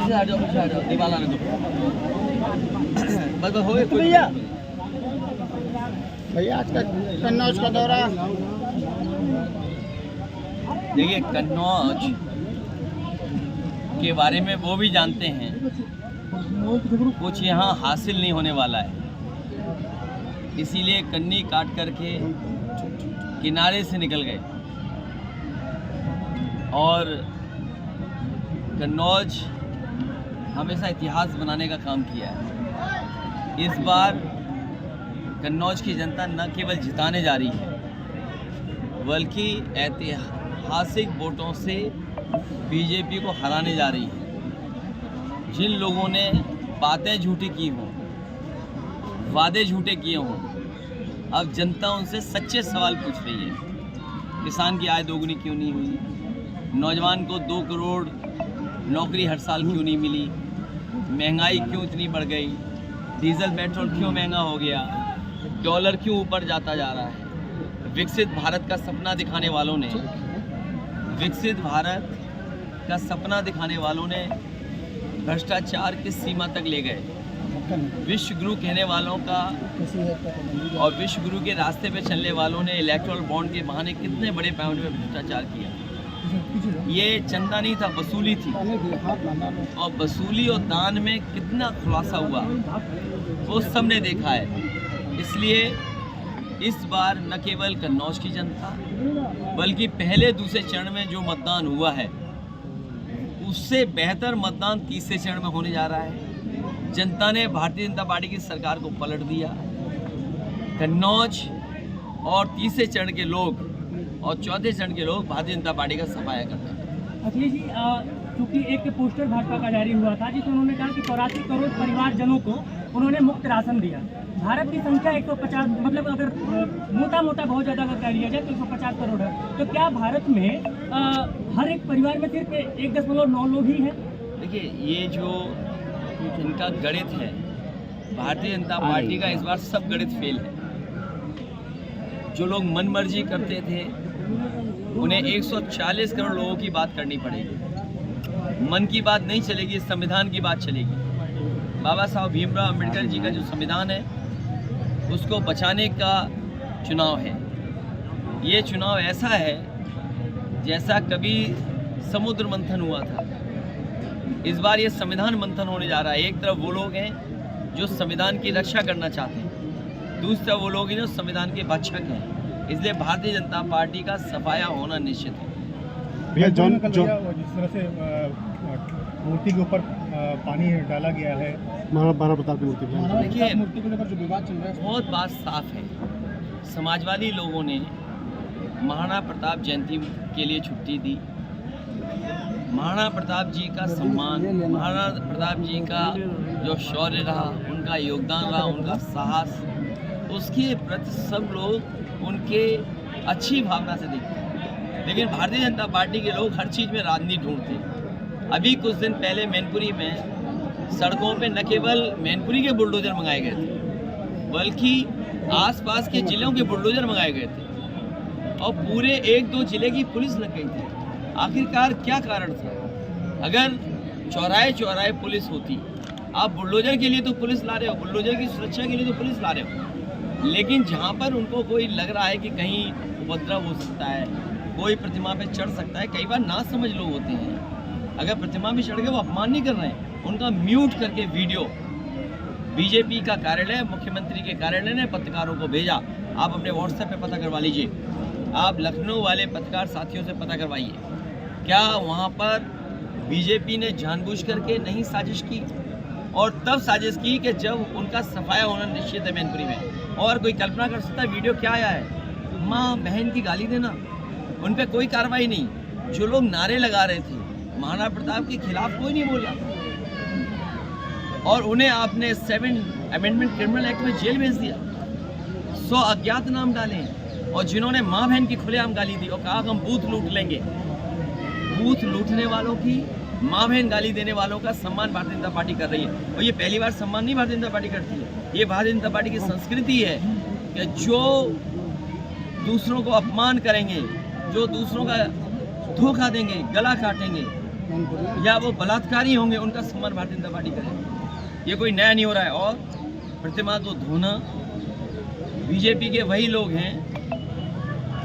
पीछे हट जाओ दीवाल आने दो। बस हो गया भैया आज का कन्नौज का दौरा। देखिए, कन्नौज के बारे में वो भी जानते हैं, कुछ यहाँ हासिल नहीं होने वाला है, इसीलिए कन्नी काट करके किनारे से निकल गए। और कन्नौज हमेशा इतिहास बनाने का काम किया है। इस बार कन्नौज की जनता न केवल जिताने जा रही है, बल्कि ऐतिहासिक वोटों से बीजेपी को हराने जा रही है। जिन लोगों ने बातें झूठी की हों, वादे झूठे किए हों, अब जनता उनसे सच्चे सवाल पूछ रही है। किसान की आय दोगुनी क्यों नहीं हुई? नौजवान को 2 करोड़ नौकरी हर साल क्यों नहीं मिली? महंगाई क्यों इतनी बढ़ गई? डीजल पेट्रोल क्यों महंगा हो गया? डॉलर क्यों ऊपर जाता जा रहा है? विकसित भारत का सपना दिखाने वालों ने भ्रष्टाचार किस सीमा तक ले गए? विश्व गुरु कहने वालों का और विश्व गुरु के रास्ते पे चलने वालों ने इलेक्टोरल बॉन्ड के बहाने कितने बड़े पैमाने पर भ्रष्टाचार किया। ये चंदा नहीं था, वसूली थी, और वसूली और दान में कितना खुलासा हुआ वो सबने देखा है। इसलिए इस बार न केवल कन्नौज की जनता, बल्कि पहले दूसरे चरण में जो मतदान हुआ है उससे बेहतर मतदान तीसरे चरण में होने जा रहा है। जनता ने भारतीय जनता पार्टी की सरकार को पलट दिया। कन्नौज और तीसरे चरण के लोग और चौथे चरण के लोग भारतीय जनता पार्टी का सफाया करते हैं। अखिलेश जी, चूंकि एक पोस्टर भाजपा का जारी हुआ था जिसमें उन्होंने कहा कि 84 करोड़ परिवारजनों को उन्होंने मुफ्त राशन दिया। भारत की संख्या 150, मतलब अगर मोटा बहुत ज़्यादा अगर कह लिया जाए तो 150 करोड़ है। तो क्या भारत में हर एक परिवार में सिर्फ 1.9 लोग ही हैं? देखिए, ये जो इनका गणित है, भारतीय जनता पार्टी का इस बार सब गणित फेल है। जो लोग मनमर्जी करते थे उन्हें 140 करोड़ लोगों की बात करनी पड़ेगी। मन की बात नहीं चलेगी, संविधान की बात चलेगी। बाबा साहब भीमराव अंबेडकर जी का जो संविधान है उसको बचाने का चुनाव है। ये चुनाव ऐसा है जैसा कभी समुद्र मंथन हुआ था। इस बार ये संविधान मंथन होने जा रहा है। एक तरफ वो लोग हैं जो संविधान की रक्षा करना चाहते हैं, दूसरी तरफ वो लोग हैं जो संविधान के भक्षक हैं। इसलिए भारतीय जनता पार्टी का सफाया होना निश्चित है। भैया जिस तरह से मूर्ति के ऊपर पानी डाला गया है, महाराणा प्रताप की मूर्ति, देखिए, मूर्ति को लेकर जो विवाद चल रहा है, बहुत बात साफ है। समाजवादी लोगों ने महाराणा प्रताप जयंती के लिए छुट्टी दी। महाराणा प्रताप जी का सम्मान, महाराणा प्रताप जी का जो शौर्य रहा, उनका योगदान रहा, उनका साहस, उसके प्रति सब लोग उनके अच्छी भावना से देखते हैं। लेकिन भारतीय जनता पार्टी के लोग हर चीज़ में राजनीति ढूंढते हैं। अभी कुछ दिन पहले मैनपुरी में सड़कों पे न केवल मैनपुरी के बुलडोजर मंगाए गए थे, बल्कि आसपास के जिलों के बुलडोजर मंगाए गए थे और पूरे 1-2 जिले की पुलिस लग गई थी। आखिरकार क्या कारण था? अगर चौराहे पुलिस होती, आप बुलडोजर के लिए तो पुलिस ला रहे हो, बुलडोजर की सुरक्षा के लिए तो पुलिस ला रहे हो, लेकिन जहाँ पर उनको कोई लग रहा है कि कहीं उपद्रव हो सकता है, कोई प्रतिमा पे चढ़ सकता है, कई बार ना समझ लोग होते हैं, अगर प्रतिमा पे चढ़ के वो अपमान नहीं कर रहे हैं, उनका म्यूट करके वीडियो बीजेपी का कार्यालय, मुख्यमंत्री के कार्यालय ने पत्रकारों को भेजा। आप अपने व्हाट्सएप पे पता करवा लीजिए, आप लखनऊ वाले पत्रकार साथियों से पता करवाइए, क्या वहाँ पर बीजेपी ने जानबूझ करके नहीं साजिश की? और तब साजिश की कि जब उनका सफाया होना निश्चित है मैनपुरी में। और कोई कल्पना कर सकता है वीडियो क्या आया है? माँ बहन की गाली देना, उन पर कोई कार्रवाई नहीं। जो लोग नारे लगा रहे थे महाराणा प्रताप के खिलाफ, कोई नहीं बोला, और उन्हें आपने 7 अमेंडमेंट क्रिमिनल एक्ट में जेल भेज दिया। 100 अज्ञात नाम डाले, और जिन्होंने माँ बहन की खुलेआम गाली दी और कहा हम बूथ लूट लेंगे। बूथ लूटने वालों की, माँ बहन गाली देने वालों का सम्मान भारतीय जनता पार्टी कर रही है। और ये पहली बार सम्मान नहीं भारतीय जनता पार्टी करती है, ये भारतीय जनता पार्टी की संस्कृति है कि जो दूसरों को अपमान करेंगे, जो दूसरों का धोखा देंगे, गला काटेंगे, या वो बलात्कारी होंगे, उनका सम्मान भारतीय जनता पार्टी करे। ये कोई नया नहीं हो रहा है। और प्रतिमा को धोना बीजेपी के वही लोग हैं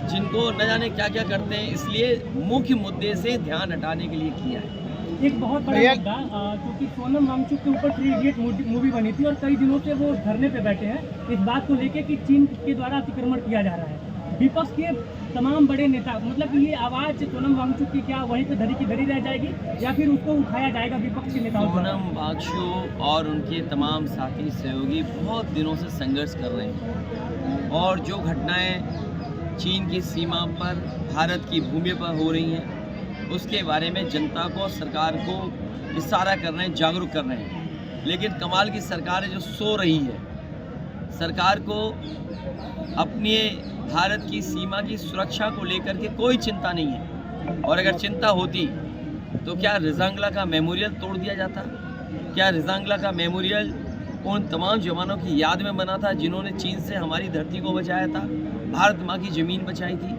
जिनको न जाने क्या क्या करते हैं, इसलिए मुख्य मुद्दे से ध्यान हटाने के लिए किया है। एक बहुत बड़ा मुद्दा, क्योंकि सोनम वांगचुक के ऊपर 3 इडियट मूवी बनी थी और कई दिनों से वो धरने पे बैठे हैं इस बात को लेके कि चीन के द्वारा अतिक्रमण किया जा रहा है। विपक्ष के तमाम बड़े नेता, मतलब ये आवाज़ सोनम वांगचुक की क्या वहीं पे धरी की धरी रह जाएगी या फिर उसको उठाया जाएगा विपक्ष के नेताओं द्वारा? सोनम वांगचुक और उनके तमाम साथी सहयोगी बहुत दिनों से संघर्ष कर रहे हैं और जो घटनाएं चीन की सीमा पर भारत की भूमि पर हो रही हैं उसके बारे में जनता को और सरकार को इशारा कर रहे हैं, जागरूक कर रहे हैं। लेकिन कमाल की सरकार है जो सो रही है। सरकार को अपने भारत की सीमा की सुरक्षा को लेकर के कोई चिंता नहीं है। और अगर चिंता होती तो क्या रिजांगला का मेमोरियल तोड़ दिया जाता? क्या रिजांगला का मेमोरियल उन तमाम जवानों की याद में बना था जिन्होंने चीन से हमारी धरती को बचाया था, भारत माँ की ज़मीन बचाई थी?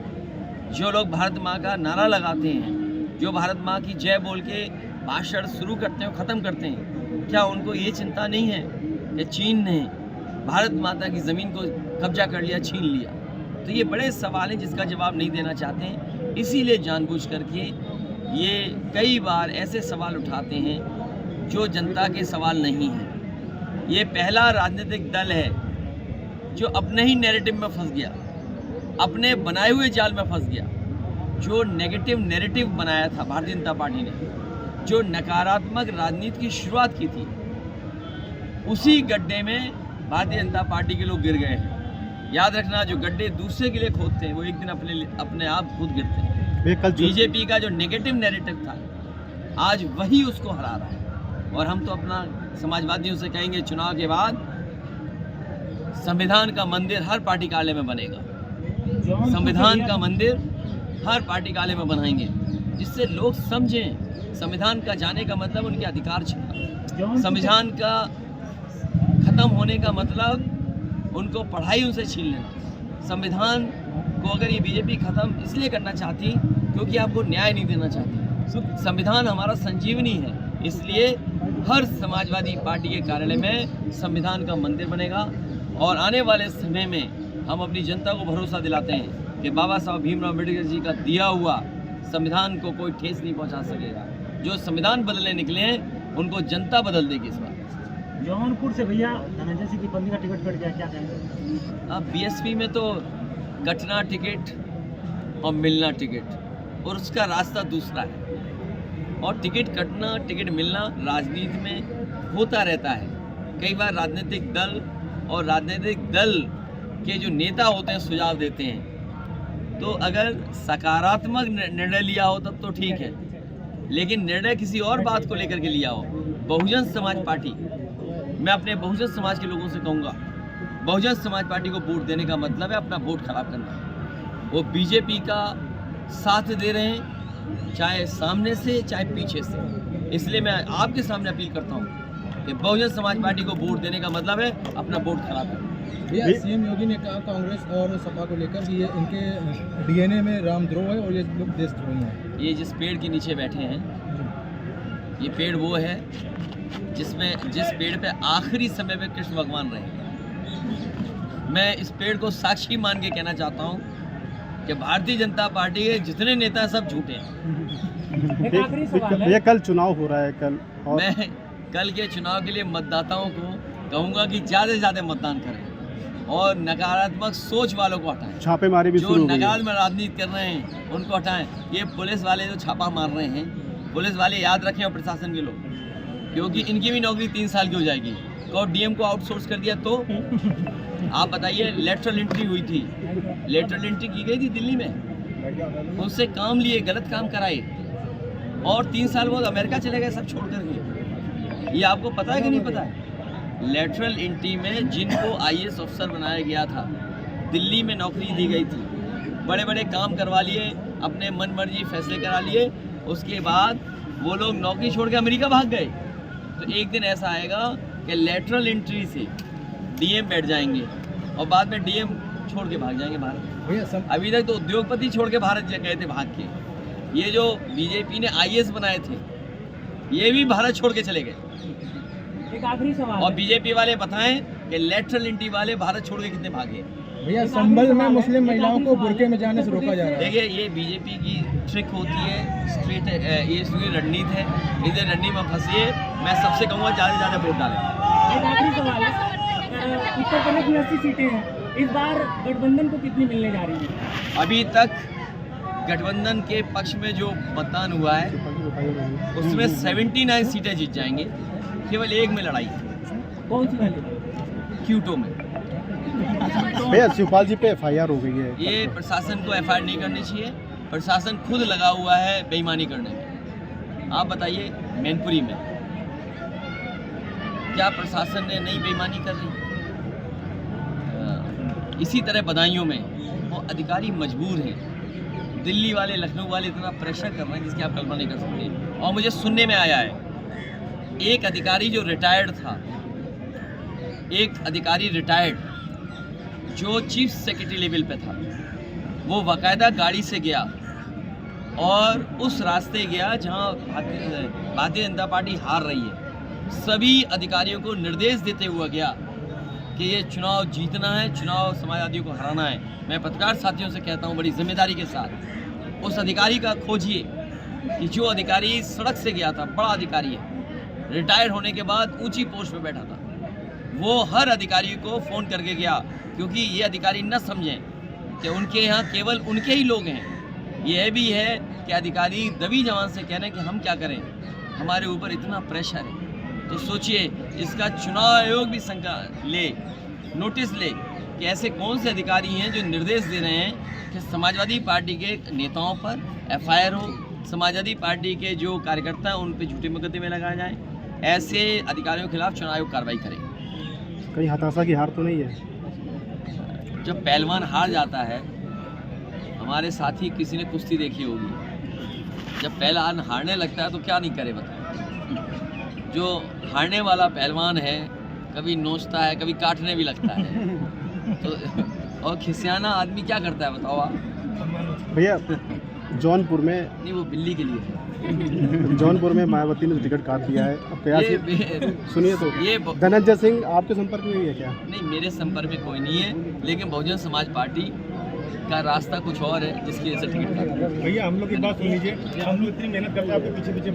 जो लोग भारत माँ का नारा लगाते हैं, जो भारत माँ की जय बोल के भाषण शुरू करते हैं और ख़त्म करते हैं, क्या उनको ये चिंता नहीं है कि चीन ने भारत माता की ज़मीन को कब्जा कर लिया, छीन लिया? तो ये बड़े सवाल हैं जिसका जवाब नहीं देना चाहते हैं, इसीलिए जानबूझ करके ये कई बार ऐसे सवाल उठाते हैं जो जनता के सवाल नहीं हैं। ये पहला राजनीतिक दल है जो अपने ही नैरेटिव में फंस गया, अपने बनाए हुए जाल में फंस गया। जो नेगेटिव नैरेटिव बनाया था भारतीय जनता पार्टी ने, जो नकारात्मक राजनीति की शुरुआत की थी, उसी गड्ढे में भारतीय जनता पार्टी के लोग गिर गए हैं। याद रखना, जो गड्ढे दूसरे के लिए खोदते हैं वो एक दिन अपने आप खुद गिरते हैं। बीजेपी का जो नेगेटिव नैरेटिव था आज वही उसको हरा रहा है। और हम तो अपना समाजवादियों से कहेंगे चुनाव के बाद संविधान का मंदिर हर पार्टी कार्यालय में बनेगा। संविधान का मंदिर हर पार्टी कार्यालय में बनाएंगे जिससे लोग समझें संविधान का जाने का मतलब उनके अधिकार छिपा। संविधान का खत्म होने का मतलब उनको पढ़ाई उनसे छीन लेना। संविधान को अगर ये बीजेपी खत्म इसलिए करना चाहती क्योंकि आपको न्याय नहीं देना चाहती। संविधान हमारा संजीवनी है, इसलिए हर समाजवादी पार्टी के कार्यालय में संविधान का मंदिर बनेगा। और आने वाले समय में हम अपनी जनता को भरोसा दिलाते हैं कि बाबा साहब भीमराव अम्बेडकर जी का दिया हुआ संविधान को कोई ठेस नहीं पहुंचा सकेगा। जो संविधान बदलने निकले हैं उनको जनता बदल देगी इस बार। जौनपुर से भैया धनंजय सिंह की पत्नी का टिकट कट गया, क्या कहेंगे? अब बीएसपी में तो कटना टिकट और मिलना टिकट और उसका रास्ता दूसरा है। और टिकट कटना टिकट मिलना राजनीति में होता रहता है। कई बार राजनीतिक दल और राजनीतिक दल के जो नेता होते हैं सुझाव देते हैं, तो अगर सकारात्मक निर्णय लिया हो तब तो ठीक है, लेकिन निर्णय किसी और बात को लेकर के लिया हो। बहुजन समाज पार्टी, मैं अपने बहुजन समाज के लोगों से कहूँगा, बहुजन समाज पार्टी को वोट देने का मतलब है अपना वोट खराब करना। वो बीजेपी का साथ दे रहे हैं, चाहे सामने से चाहे पीछे से। इसलिए मैं आपके सामने अपील करता हूँ कि बहुजन समाज पार्टी को वोट देने का मतलब है अपना वोट खराब करना। भैया सीएम योगी ने कहा कांग्रेस और सपा को लेकर कि ये इनके डीएनए में रामद्रोह है और ये लोग देशद्रोही हैं। ये जिस पेड़ के नीचे बैठे हैं, ये पेड़ वो है जिस पेड़ पे आखिरी समय पे कृष्ण भगवान रहे। मैं इस पेड़ को साक्षी मान के कहना चाहता हूँ कि भारतीय जनता पार्टी के जितने नेता सब झूठे हैं। एक आखिरी सवाल है, ये कल चुनाव हो रहा है कल, और मैं कल के चुनाव के लिए मतदाताओं को कहूँगा कि ज़्यादा से ज़्यादा मतदान करें और नकारात्मक सोच वालों को हटाएं। छापेमारी भी जो शुरू हो गई है। नकारात्मक राजनीति कर रहे हैं उनको हटाएं। ये पुलिस वाले जो छापा मार रहे हैं, पुलिस वाले याद रखें और प्रशासन के लोग, क्योंकि इनकी भी नौकरी 3 साल की हो जाएगी। और डीएम को आउटसोर्स कर दिया तो आप बताइए, लेटरल एंट्री हुई थी, लेटरल एंट्री की गई थी दिल्ली में, उससे काम लिए, गलत काम कराए और 3 साल बाद अमेरिका चले गए सब छोड़ करके। ये आपको पता है कि नहीं पता है? लेटरल एंट्री में जिनको आईएएस अफसर बनाया गया था, दिल्ली में नौकरी दी गई थी, बड़े बड़े काम करवा लिए, अपने मन मर्जी फैसले करा लिए, उसके बाद वो लोग नौकरी छोड़ के अमेरिका भाग गए। तो एक दिन ऐसा आएगा कि लेटरल एंट्री से डीएम बैठ जाएंगे और बाद में डीएम छोड़ के भाग जाएंगे भारत। अभी तक तो उद्योगपति छोड़ के भारत गए थे भाग के। ये जो बीजेपी ने आईएएस बनाए थे ये भी भारत छोड़ के चले गए। एक आखिरी सवाल और है। बीजेपी वाले बताएं कि लेटरल एंट्री वाले भारत छोड़ के कितने भागे। भैया संभल में मुस्लिम महिलाओं को बुरके में जाने से रोका जा रहा है। देखिए ये बीजेपी की ट्रिक होती है, स्ट्रेट ये पूरी रणनीति है, इधर रणनीति में फंसिए। मैं सबसे कहूँगा ज़्यादा से ज़्यादा वोट डालें। एक आखिरी सवाल है, उत्तर प्रदेश में 80 सीटें हैं, इस बार गठबंधन को कितनी मिलने जा रही है? अभी तक गठबंधन के पक्ष में जो मतदान हुआ है उसमें 79 सीटें जीत जाएंगे, केवल एक में लड़ाई है, कौन सी वाली? क्यूटो में। भैया शिवपाल जी पे एफआईआर हो गई है। ये प्रशासन को एफआईआर नहीं करनी चाहिए, प्रशासन खुद लगा हुआ है बेईमानी करने में। आप बताइए मैनपुरी में क्या प्रशासन ने नई बेईमानी कर रही? इसी तरह बदायूं में वो अधिकारी मजबूर हैं, दिल्ली वाले लखनऊ वाले इतना प्रेशर कर रहे हैं जिसकी आप कल्पना नहीं कर सकते। और मुझे सुनने में आया है एक अधिकारी जो रिटायर्ड था, एक अधिकारी रिटायर्ड जो चीफ सेक्रेटरी लेवल पे था, वो बाकायदा गाड़ी से गया और उस रास्ते गया जहां भारतीय जनता पार्टी हार रही है। सभी अधिकारियों को निर्देश देते हुए गया कि ये चुनाव जीतना है, चुनाव समाजवादियों को हराना है। मैं पत्रकार साथियों से कहता हूं बड़ी जिम्मेदारी के साथ उस अधिकारी का खोजिए कि जो अधिकारी सड़क से गया था, बड़ा अधिकारी है, रिटायर होने के बाद ऊंची पोस्ट पे बैठा था, वो हर अधिकारी को फ़ोन करके गया, क्योंकि ये अधिकारी न समझें कि उनके यहाँ केवल उनके ही लोग हैं। यह भी है कि अधिकारी दबी जवान से कह रहे हैं कि हम क्या करें, हमारे ऊपर इतना प्रेशर है। तो सोचिए इसका चुनाव आयोग भी नोटिस ले कि ऐसे कौन से अधिकारी हैं जो निर्देश दे रहे हैं कि समाजवादी पार्टी के नेताओं पर एफआईआर हो, समाजवादी पार्टी के जो कार्यकर्ता हैं उन पर झूठे मुकदमे लगाए जाएं। ऐसे अधिकारियों के खिलाफ चुनाव आयोग कार्रवाई करे। कहीं हताशा की हार तो नहीं है? जब पहलवान हार जाता है, हमारे साथी किसी ने कुश्ती देखी होगी, जब पहलवान हारने लगता है तो क्या नहीं करे बताओ। जो हारने वाला पहलवान है कभी नोचता है, कभी काटने भी लगता है। तो और खिसियाना आदमी क्या करता है बताओ आप। भैया जौनपुर में नहीं, वो बिल्ली के लिए है। जौनपुर में मायावती ने टिकट काट दिया है। अब प्रयासी सुनिए तो ये धनंजय सिंह आपके संपर्क में भी है क्या? नहीं, मेरे संपर्क में कोई नहीं है, लेकिन बहुजन समाज पार्टी का रास्ता कुछ और है जिसकी वजह से टिकट काटा। भैया हम लोग की बात सुन लीजिए, हम लोग इतनी मेहनत करते हैं आपके पीछे